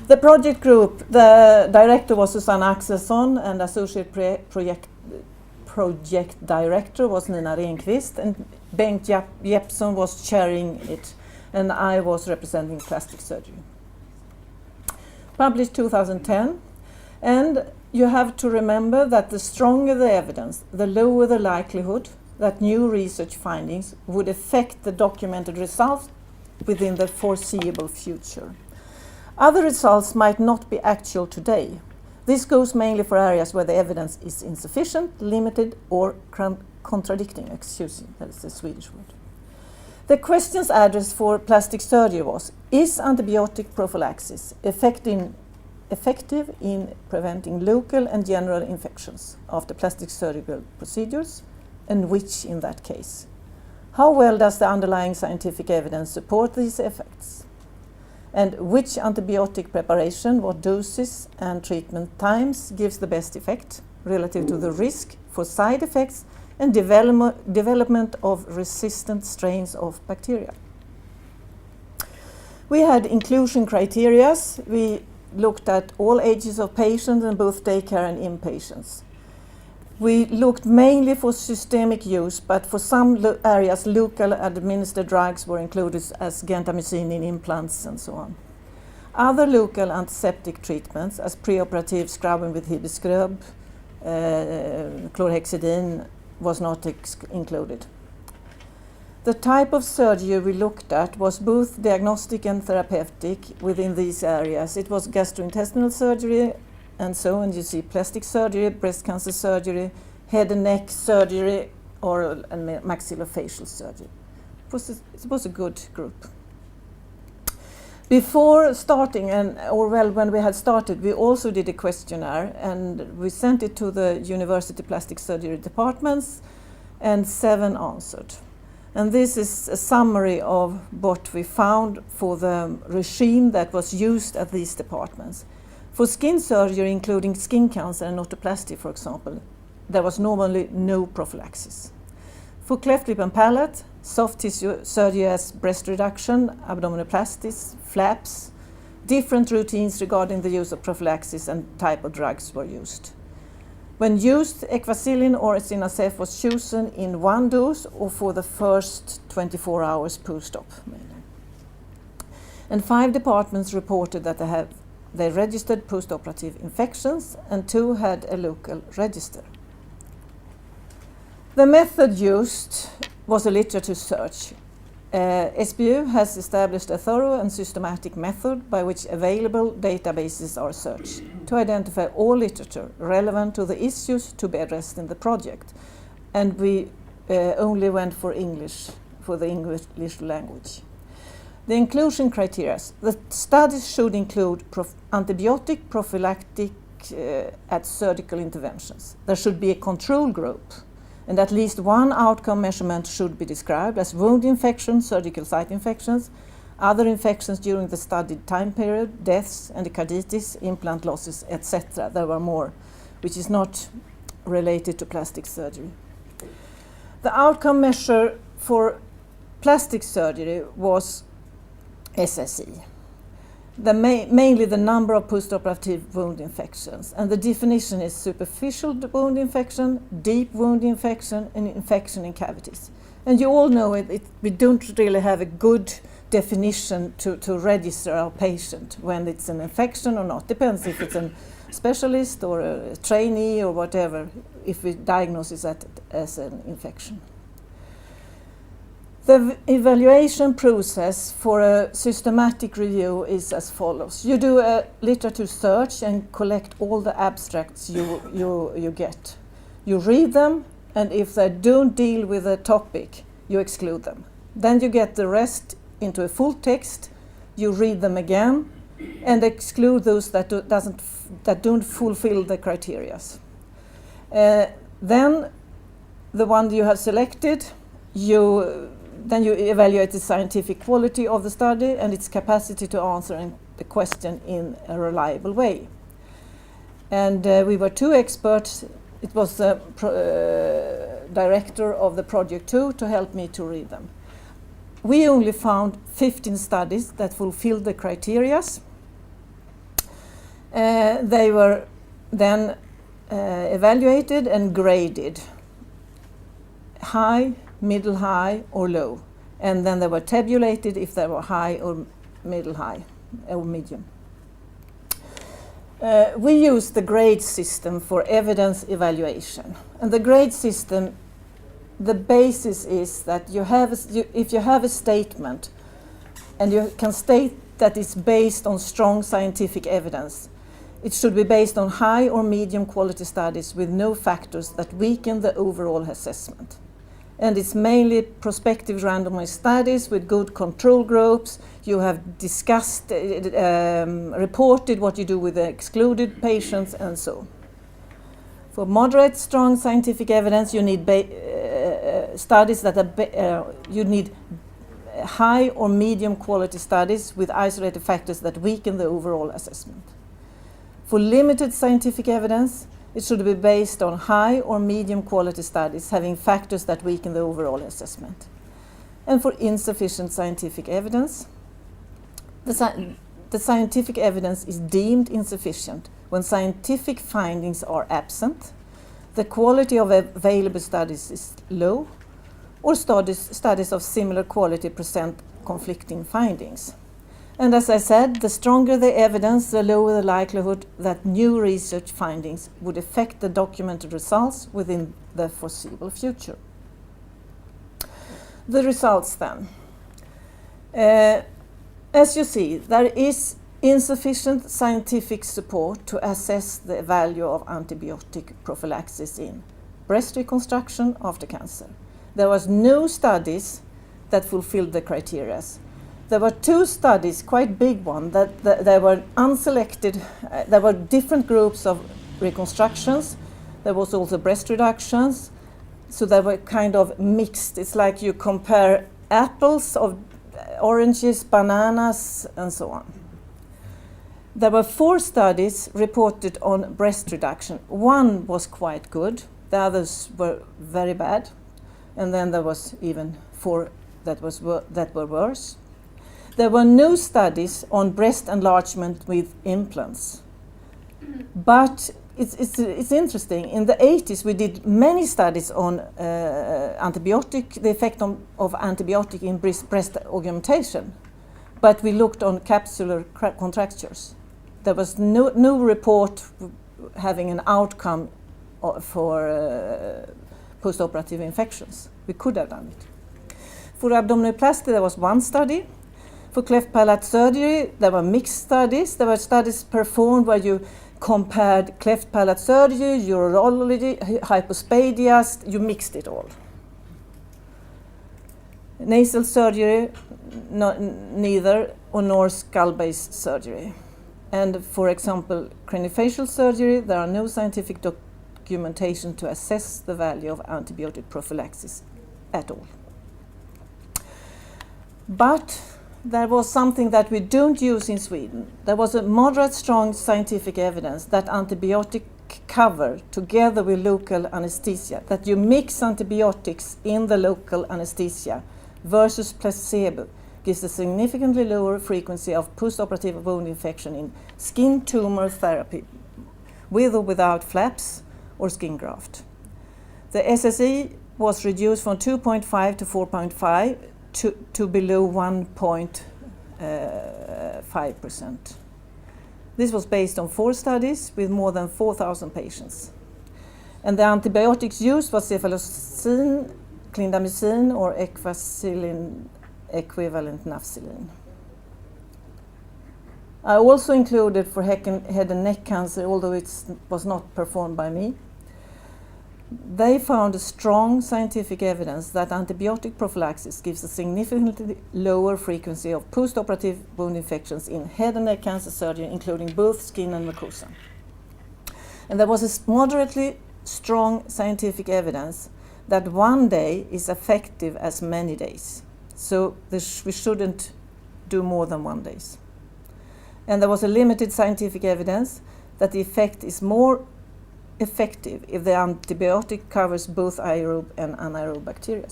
The project group, the director was Susanne Axelsson and associate project director was Nina Renqvist, and Bengt Jeppsson was chairing it, and I was representing plastic surgery. Published 2010, and you have to remember that the stronger the evidence, the lower the likelihood that new research findings would affect the documented results within the foreseeable future. Other results might not be actual today. This goes mainly for areas where the evidence is insufficient, limited, or contradicting. Excuse me, that's a Swedish word. The questions addressed for plastic surgery was: is antibiotic prophylaxis effective in preventing local and general infections after plastic surgical procedures, and which in that case? How well does the underlying scientific evidence support these effects? And which antibiotic preparation, what doses and treatment times gives the best effect relative to the risk for side effects and development of resistant strains of bacteria? We had inclusion criteria. We looked at all ages of patients in both daycare and inpatients. We looked mainly for systemic use, but for some areas local administered drugs were included as gentamicin in implants and so on. Other local antiseptic treatments as preoperative scrubbing with hibiscrub, chlorhexidine was not included. The type of surgery we looked at was both diagnostic and therapeutic within these areas. It was gastrointestinal surgery and so on. You see plastic surgery, breast cancer surgery, head and neck surgery, oral and maxillofacial surgery. It was a good group. Before starting, when we had started, we also did a questionnaire and we sent it to the university plastic surgery departments, and 7 answered. And this is a summary of what we found for the regime that was used at these departments. For skin surgery, including skin cancer and otoplasty, for example, there was normally no prophylaxis. For cleft lip and palate, soft tissue surgery as breast reduction, abdominoplasties, flaps, different routines regarding the use of prophylaxis and type of drugs were used. When used, equacillin or sinasef was chosen in 1 dose or for the first 24 hours post-op. And 5 departments reported that they registered post-operative infections, and 2 had a local register. The method used was a literature search. SBU has established a thorough and systematic method by which available databases are searched to identify all literature relevant to the issues to be addressed in the project. And we only went for English, for the English language. The inclusion criteria. The studies should include antibiotic prophylactic at surgical interventions. There should be a control group, and at least 1 outcome measurement should be described as wound infections, surgical site infections, other infections during the studied time period, deaths, endocarditis, implant losses, etc. There were more, which is not related to plastic surgery. The outcome measure for plastic surgery was SSE. Mainly the number of postoperative wound infections, and the definition is superficial wound infection, deep wound infection, and infection in cavities. And you all know we don't really have a good definition to register our patient when it's an infection or not. Depends if it's a specialist or a trainee or whatever, if we diagnose it as an infection. The evaluation process for a systematic review is as follows. You do a literature search and collect all the abstracts you get. You read them, and if they don't deal with a topic, you exclude them. Then you get the rest into a full text, you read them again, and exclude those that don't fulfill the criteria. Then the one you have selected, then you evaluate the scientific quality of the study and its capacity to answer the question in a reliable way. And we were 2 experts. It was the director of the project 2 to help me to read them. We only found 15 studies that fulfilled the criteria. They were then evaluated and graded, high, middle high, or low. And then they were tabulated if they were high or middle high or medium. We use the grade system for evidence evaluation. And the grade system, the basis is that if you have a statement and you can state that it's based on strong scientific evidence, it should be based on high or medium quality studies with no factors that weaken the overall assessment. And it's mainly prospective randomized studies with good control groups. You have discussed, reported what you do with the excluded patients and so on. For moderate, strong scientific evidence, you need studies that are you need high or medium quality studies with isolated factors that weaken the overall assessment. For limited scientific evidence, it should be based on high or medium quality studies having factors that weaken the overall assessment. And for insufficient scientific evidence, the scientific evidence is deemed insufficient when scientific findings are absent, the quality of available studies is low, or studies of similar quality present conflicting findings. And as I said, the stronger the evidence, the lower the likelihood that new research findings would affect the documented results within the foreseeable future. The results then. As you see, there is insufficient scientific support to assess the value of antibiotic prophylaxis in breast reconstruction after cancer. There was no studies that fulfilled the criteria. There were 2 studies, quite big ones, that they were unselected. There were different groups of reconstructions. There was also breast reductions. So they were kind of mixed. It's like you compare apples of oranges, bananas, and so on. There were 4 studies reported on breast reduction. 1 was quite good. The others were very bad. And then there was even 4 that were worse. There were no studies on breast enlargement with implants. But it's interesting. In the 80s, we did many studies on the effect of antibiotic in breast augmentation. But we looked on capsular contractures. There was no report having an outcome for postoperative infections. We could have done it. For abdominoplasty, there was 1 study. For cleft palate surgery, there were mixed studies. There were studies performed where you compared cleft palate surgery, urology, hypospadias, you mixed it all. Nasal surgery, neither, nor skull-based surgery. And for example, craniofacial surgery, there are no scientific documentation to assess the value of antibiotic prophylaxis at all. But there was something that we don't use in Sweden. There was a moderate strong scientific evidence that antibiotic cover together with local anesthesia, that you mix antibiotics in the local anesthesia versus placebo gives a significantly lower frequency of postoperative wound infection in skin tumor therapy with or without flaps or skin graft. The SSE was reduced from 2.5 to 4.5 to below 1.5%. This was based on 4 studies with more than 4,000 patients. And the antibiotics used was cefalozin, clindamycin, or equacillin equivalent nafcillin. I also included for head and neck cancer, although it was not performed by me. They found a strong scientific evidence that antibiotic prophylaxis gives a significantly lower frequency of postoperative wound infections in head and neck cancer surgery, including both skin and mucosa. And there was a moderately strong scientific evidence that 1 day is effective as many days. So we shouldn't do more than 1 day. And there was a limited scientific evidence that the effect is more effective if the antibiotic covers both aerobe and anaerobe bacteria.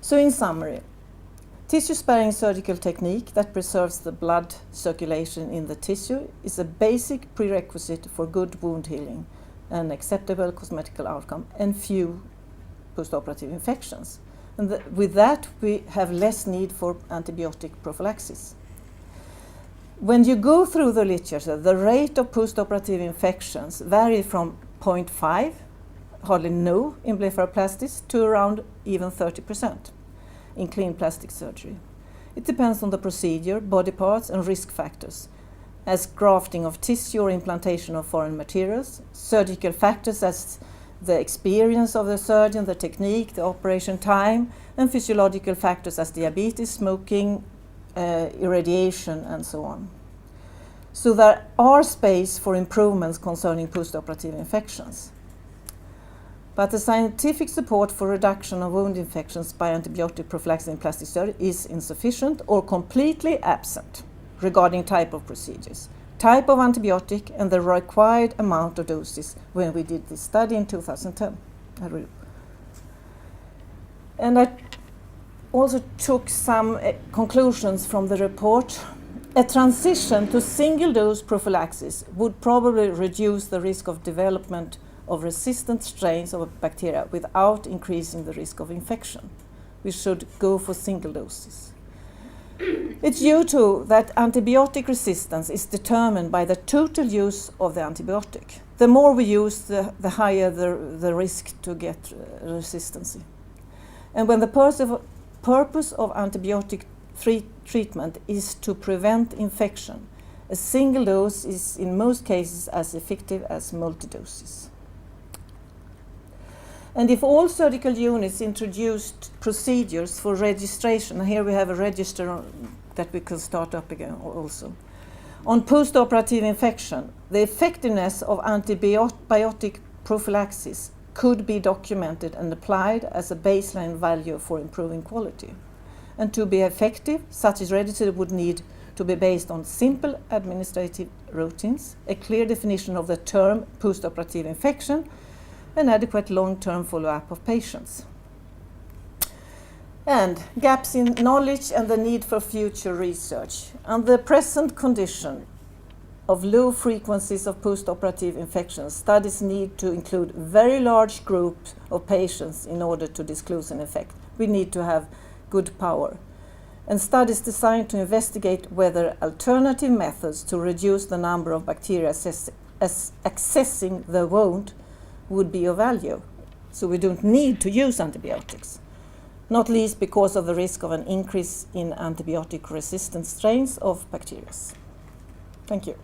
So in summary, Tissue-sparing surgical technique that preserves the blood circulation in the tissue is a basic prerequisite for good wound healing, an acceptable cosmetical outcome, and few postoperative infections. And with that, we have less need for antibiotic prophylaxis. When you go through the literature, the rate of postoperative infections vary from 0.5, hardly no, in blepharoplasties, to around even 30% in clean plastic surgery. It depends on the procedure, body parts, and risk factors, as grafting of tissue or implantation of foreign materials, surgical factors as the experience of the surgeon, the technique, the operation time, and physiological factors as diabetes, smoking, irradiation, and so on. So there are space for improvements concerning postoperative infections. But the scientific support for reduction of wound infections by antibiotic prophylaxis in plastic surgery is insufficient or completely absent regarding type of procedures, type of antibiotic, and the required amount of doses when we did this study in 2010. And I also took some conclusions from the report. A transition to single-dose prophylaxis would probably reduce the risk of development of resistant strains of bacteria without increasing the risk of infection. We should go for single doses. It's due to that antibiotic resistance is determined by the total use of the antibiotic. The more we use, the higher the risk to get resistance. And when the purpose of antibiotic treatment is to prevent infection, a single dose is in most cases as effective as multi-doses. And if all surgical units introduced procedures for registration, and here we have a register that we can start up again also, on postoperative infection, the effectiveness of antibiotic prophylaxis could be documented and applied as a baseline value for improving quality. And to be effective, such a register would need to be based on simple administrative routines, a clear definition of the term postoperative infection, and adequate long-term follow-up of patients. And gaps in knowledge and the need for future research. Under the present condition of low frequencies of postoperative infections, studies need to include very large groups of patients in order to disclose an effect. We need to have good power. And studies designed to investigate whether alternative methods to reduce the number of bacteria accessing the wound would be of value. So we don't need to use antibiotics, not least because of the risk of an increase in antibiotic-resistant strains of bacteria. Thank you.